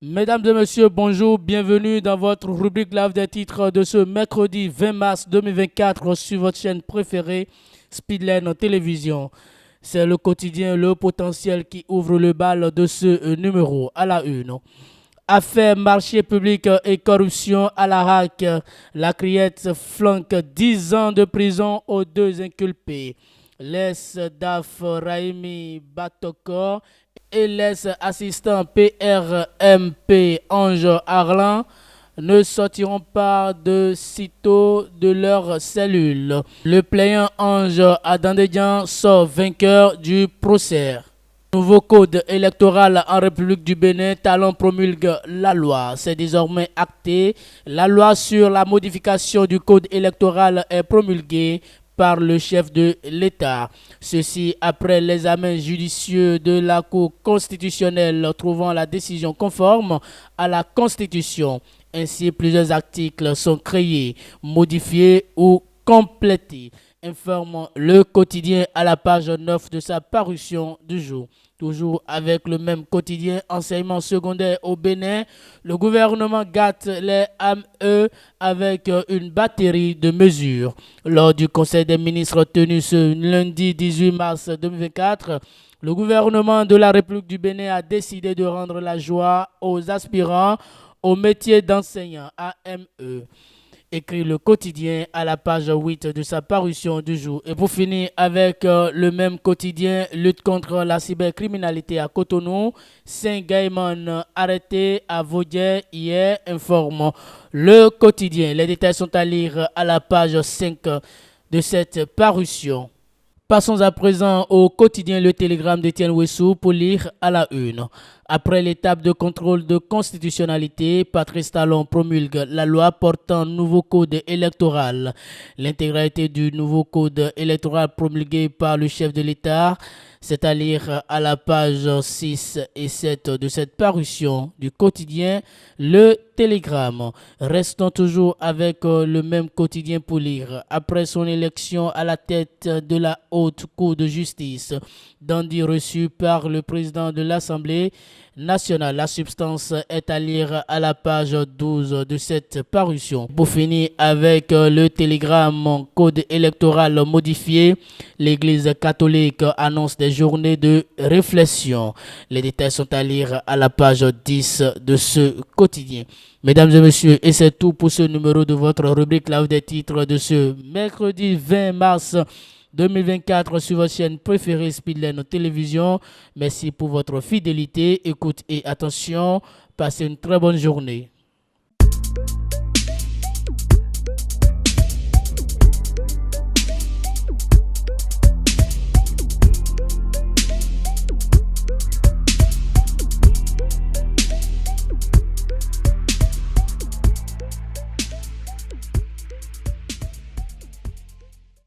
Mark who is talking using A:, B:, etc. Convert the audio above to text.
A: Mesdames et messieurs, bonjour, bienvenue dans votre rubrique live des titres de ce mercredi 20 mars 2024 sur votre chaîne préférée, Speedline Télévision. C'est le quotidien Le Potentiel qui ouvre le bal de ce numéro à la une. Affaires, marchés publics et corruption à la RAC. La Criette flanque 10 ans de prison aux deux inculpés. Les DAF Raimi Batokor et les assistants PRMP Ange Arlan ne sortiront pas de sitôt de leur cellule. Le plaignant Ange Adandédian sort vainqueur du procès. Nouveau code électoral en République du Bénin, Talon promulgue la loi. C'est désormais acté. La loi sur la modification du code électoral est promulguée par le chef de l'État. Ceci après l'examen judicieux de la Cour constitutionnelle trouvant la décision conforme à la Constitution. Ainsi, plusieurs articles sont créés, modifiés ou complétés, informe le quotidien à la page 9 de sa parution du jour. Toujours avec le même quotidien, enseignement secondaire au Bénin, le gouvernement gâte les AME avec une batterie de mesures. Lors du Conseil des ministres tenu ce lundi 18 mars 2024, le gouvernement de la République du Bénin a décidé de rendre la joie aux aspirants au métier d'enseignant AME, écrit le quotidien à la page 8 de sa parution du jour. Et pour finir avec le même quotidien, lutte contre la cybercriminalité à Cotonou, 5 Gaïman arrêtés à Vaudier hier, informe le quotidien. Les détails sont à lire à la page 5 de cette parution. Passons à présent au quotidien Le Télégramme d'Étienne Wessou pour lire à la une. Après l'étape de contrôle de constitutionnalité, Patrice Talon promulgue la loi portant nouveau code électoral. L'intégralité du nouveau code électoral promulgué par le chef de l'État, c'est à lire à la page 6 et 7 de cette parution du quotidien Le Télégramme. Restons toujours avec le même quotidien pour lire. Après son élection à la tête de la Haute Cour de justice, Dandy reçu par le président de l'Assemblée nationale. La substance est à lire à la page 12 de cette parution. Pour finir avec le télégramme code électoral modifié, l'Église catholique annonce des journées de réflexion. Les détails sont à lire à la page 10 de ce quotidien. Mesdames et messieurs, et c'est tout pour ce numéro de votre rubrique Live des titres de ce mercredi 20 mars 2024 sur votre chaîne préférée Speedline Télévision. Merci pour votre fidélité, écoute et attention. Passez une très bonne journée.